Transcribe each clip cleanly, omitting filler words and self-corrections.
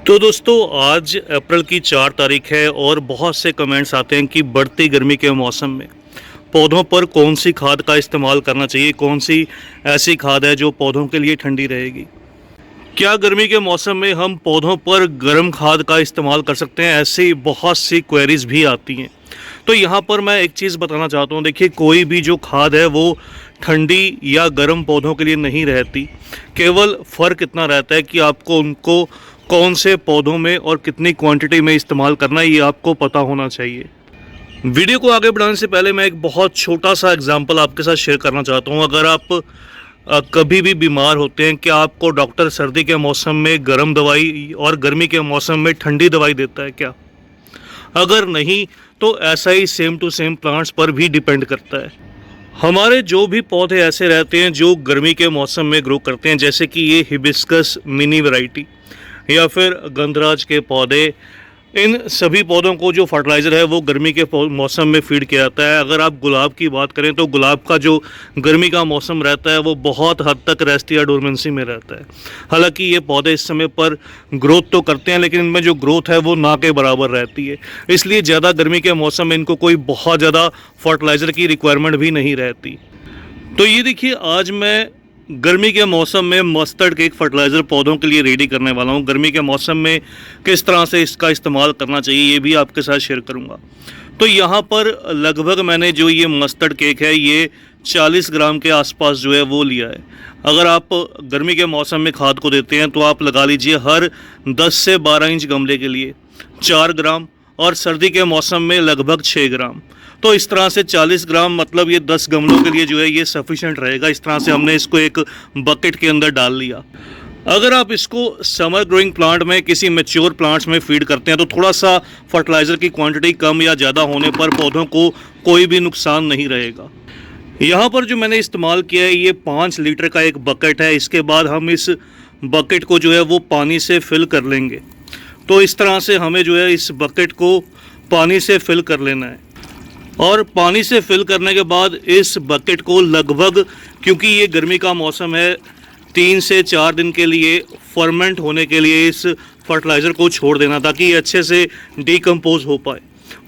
तो दोस्तों आज अप्रैल की 4 तारीख है और बहुत से कमेंट्स आते हैं कि बढ़ती गर्मी के मौसम में पौधों पर कौन सी खाद का इस्तेमाल करना चाहिए, कौन सी ऐसी खाद है जो पौधों के लिए ठंडी रहेगी। क्या गर्मी के मौसम में हम पौधों पर गर्म खाद का इस्तेमाल कर सकते हैं, ऐसी बहुत सी क्वेरीज भी आती हैं। तो यहाँ पर मैं एक चीज़ बताना चाहता हूँ। देखिए, कोई भी जो खाद है वो ठंडी या गर्म पौधों के लिए नहीं रहती। केवल फ़र्क इतना रहता है कि आपको उनको कौन से पौधों में और कितनी क्वांटिटी में इस्तेमाल करना है, ये आपको पता होना चाहिए। वीडियो को आगे बढ़ाने से पहले मैं एक बहुत छोटा सा एग्जांपल आपके साथ शेयर करना चाहता हूँ। अगर आप कभी भी बीमार होते हैं, क्या आपको डॉक्टर सर्दी के मौसम में गर्म दवाई और गर्मी के मौसम में ठंडी दवाई देता है क्या? अगर नहीं, तो ऐसा ही सेम टू सेम प्लांट्स पर भी डिपेंड करता है। हमारे जो भी पौधे ऐसे रहते हैं जो गर्मी के मौसम में ग्रो करते हैं, जैसे कि ये हिबिस्कस मिनी वैरायटी या फिर गंधराज के पौधे, इन सभी पौधों को जो फर्टिलाइज़र है वो गर्मी के मौसम में फीड किया जाता है। अगर आप गुलाब की बात करें तो गुलाब का जो गर्मी का मौसम रहता है वो बहुत हद तक रेस्ट या डोरमेंसी में रहता है। हालांकि ये पौधे इस समय पर ग्रोथ तो करते हैं, लेकिन इनमें जो ग्रोथ है वो ना के बराबर रहती है। इसलिए ज़्यादा गर्मी के मौसम में इनको कोई बहुत ज़्यादा फर्टिलाइज़र की रिक्वायरमेंट भी नहीं रहती। तो ये देखिए, आज मैं गर्मी के मौसम में मस्टर्ड केक फर्टिलाइज़र पौधों के लिए रेडी करने वाला हूँ। गर्मी के मौसम में किस तरह से इसका इस्तेमाल करना चाहिए ये भी आपके साथ शेयर करूँगा। तो यहाँ पर लगभग मैंने जो ये मस्टर्ड केक है ये 40 ग्राम के आसपास जो है वो लिया है। अगर आप गर्मी के मौसम में खाद को देते हैं तो आप लगा लीजिए हर 10 से 12 इंच गमले के लिए 4 ग्राम, और सर्दी के मौसम में लगभग 6 ग्राम। तो इस तरह से 40 ग्राम मतलब ये 10 गमलों के लिए जो है ये सफिशेंट रहेगा। इस तरह से हमने इसको एक बकेट के अंदर डाल लिया। अगर आप इसको समर ग्रोइंग प्लांट में, किसी मैच्योर प्लांट्स में फीड करते हैं तो थोड़ा सा फर्टिलाइज़र की क्वांटिटी कम या ज़्यादा होने पर पौधों को कोई भी नुकसान नहीं रहेगा। यहाँ पर जो मैंने इस्तेमाल किया है ये 5 लीटर का एक बकेट है। इसके बाद हम इस बकेट को जो है वो पानी से फिल कर लेंगे। तो इस तरह से हमें जो है इस बकेट को पानी से फिल कर लेना है, और पानी से फिल करने के बाद इस बकेट को लगभग, क्योंकि ये गर्मी का मौसम है, 3 से 4 दिन के लिए फर्मेंट होने के लिए इस फर्टिलाइज़र को छोड़ देना, ताकि ये अच्छे से डिकम्पोज हो पाए।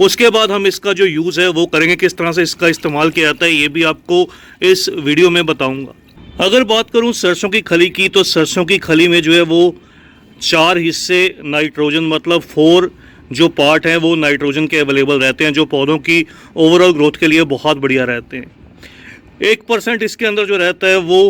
उसके बाद हम इसका जो यूज़ है वो करेंगे। किस तरह से इसका इस्तेमाल किया जाता है ये भी आपको इस वीडियो में बताऊँगा। अगर बात करूँ सरसों की खली की, तो सरसों की खली में जो है वो 4 हिस्से नाइट्रोजन, मतलब 4 जो पार्ट हैं वो नाइट्रोजन के अवेलेबल रहते हैं, जो पौधों की ओवरऑल ग्रोथ के लिए बहुत बढ़िया रहते हैं। 1% इसके अंदर जो रहता है वो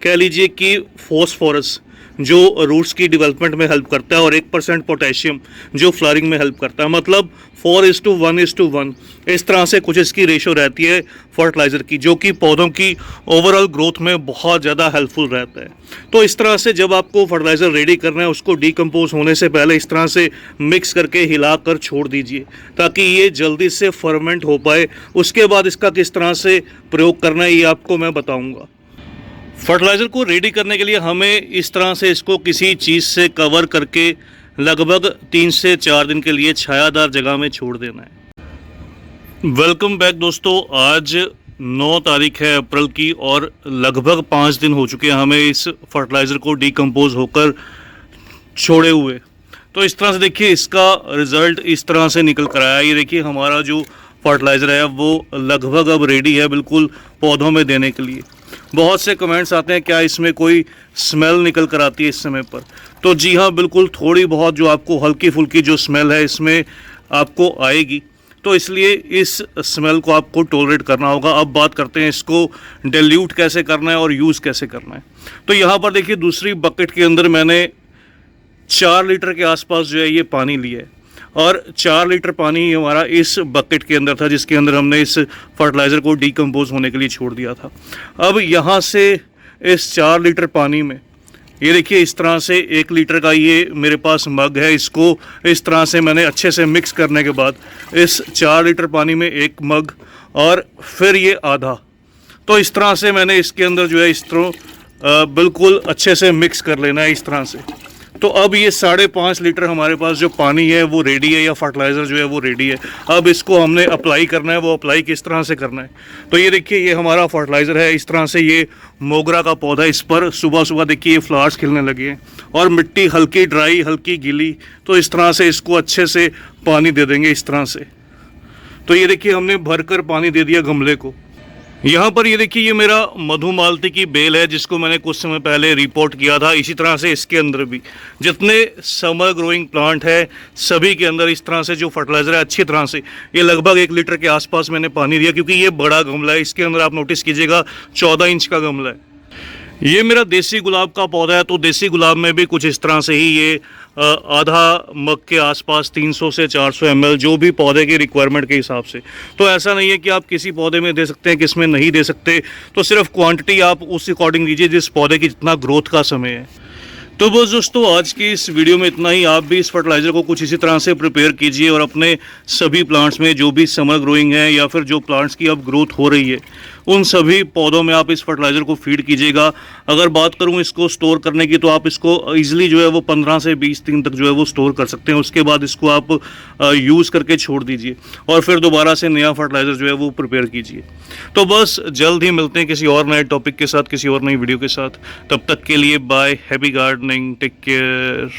कह लीजिए कि फॉस्फोरस, जो रूट्स की डेवलपमेंट में हेल्प करता है, और 1% पोटेशियम जो फ्लावरिंग में हेल्प करता है। मतलब 4:1:1 इस तरह से कुछ इसकी रेशो रहती है फर्टिलाइज़र की, जो कि पौधों की ओवरऑल ग्रोथ में बहुत ज़्यादा हेल्पफुल रहता है। तो इस तरह से जब आपको फर्टिलाइज़र रेडी करना है, उसको डिकम्पोज होने से पहले इस तरह से मिक्स करके हिलाकर छोड़ दीजिए, ताकि ये जल्दी से फर्मेंट हो पाए। उसके बाद इसका किस तरह से प्रयोग करना है ये आपको मैं बताऊँगा। फर्टिलाइज़र को रेडी करने के लिए हमें इस तरह से इसको किसी चीज़ से कवर करके लगभग 3 से 4 दिन के लिए छायादार जगह में छोड़ देना है। वेलकम बैक दोस्तों, आज 9 तारीख है अप्रैल की, और लगभग 5 दिन हो चुके हैं हमें इस फर्टिलाइज़र को डिकम्पोज होकर छोड़े हुए। तो इस तरह से देखिए इसका रिज़ल्ट इस तरह से निकल कर आया। ये देखिए हमारा जो फर्टिलाइज़र है वो लगभग अब रेडी है बिल्कुल पौधों में देने के लिए। बहुत से कमेंट्स आते हैं क्या इसमें कोई स्मेल निकल कर आती है इस समय पर? तो जी हाँ, बिल्कुल थोड़ी बहुत जो आपको हल्की फुल्की जो स्मेल है इसमें आपको आएगी। तो इसलिए इस स्मेल को आपको टॉलरेट करना होगा। अब बात करते हैं इसको डिल्यूट कैसे करना है और यूज़ कैसे करना है। तो यहाँ पर देखिए दूसरी बकेट के अंदर मैंने 4 लीटर के आसपास जो है ये पानी लिया है, और 4 लीटर पानी हमारा इस बकेट के अंदर था, जिसके अंदर हमने इस फर्टिलाइज़र को डिकम्पोज होने के लिए छोड़ दिया था। अब यहाँ से इस 4 लीटर पानी में ये देखिए इस तरह से 1 लीटर का ये मेरे पास मग है। इसको इस तरह से मैंने अच्छे से मिक्स करने के बाद इस 4 लीटर पानी में 1 मग और फिर ये आधा, तो इस तरह से मैंने इसके अंदर जो है इस तरह बिल्कुल अच्छे से मिक्स कर लेना है इस तरह से। तो अब ये 5.5 लीटर हमारे पास जो पानी है वो रेडी है, या फर्टिलाइज़र जो है वो रेडी है। अब इसको हमने अप्लाई करना है। वो अप्लाई किस तरह से करना है, तो ये देखिए ये हमारा फर्टिलाइज़र है। इस तरह से ये मोगरा का पौधा, इस पर सुबह सुबह देखिए ये फ्लावर्स खिलने लगे हैं, और मिट्टी हल्की ड्राई हल्की गीली, तो इस तरह से इसको अच्छे से पानी दे देंगे इस तरह से। तो ये देखिए हमने भरकर पानी दे दिया गमले को। यहाँ पर ये देखिए ये मेरा मधुमालती की बेल है, जिसको मैंने कुछ समय पहले रिपोर्ट किया था। इसी तरह से इसके अंदर भी जितने समर ग्रोइंग प्लांट है सभी के अंदर इस तरह से जो फर्टिलाइज़र है अच्छी तरह से, ये लगभग 1 लीटर के आसपास मैंने पानी दिया, क्योंकि ये बड़ा गमला है। इसके अंदर आप नोटिस कीजिएगा 14 इंच का गमला है। ये मेरा देसी गुलाब का पौधा है, तो देसी गुलाब में भी कुछ इस तरह से ही ये आधा मग के आसपास 300 से 400 ml, जो भी पौधे की रिक्वायरमेंट के हिसाब से। तो ऐसा नहीं है कि आप किसी पौधे में दे सकते हैं किसमें नहीं दे सकते, तो सिर्फ क्वांटिटी आप उस अकॉर्डिंग दीजिए जिस पौधे की जितना ग्रोथ का समय है। तो बस दोस्तों आज की इस वीडियो में इतना ही। आप भी इस फर्टिलाइज़र को कुछ इसी तरह से प्रिपेयर कीजिए, और अपने सभी प्लांट्स में जो भी समर ग्रोइंग है या फिर जो प्लांट्स की अब ग्रोथ हो रही है उन सभी पौधों में आप इस फर्टिलाइज़र को फीड कीजिएगा। अगर बात करूं इसको स्टोर करने की, तो आप इसको ईजिली जो है वो 15 से 20 दिन तक जो है वो स्टोर कर सकते हैं। उसके बाद इसको आप यूज़ करके छोड़ दीजिए, और फिर दोबारा से नया फर्टिलाइज़र जो है वो प्रिपेयर कीजिए। तो बस जल्द ही मिलते हैं किसी और नए टॉपिक के साथ, किसी और नई वीडियो के साथ। तब तक के लिए bye, happy gardening, take care.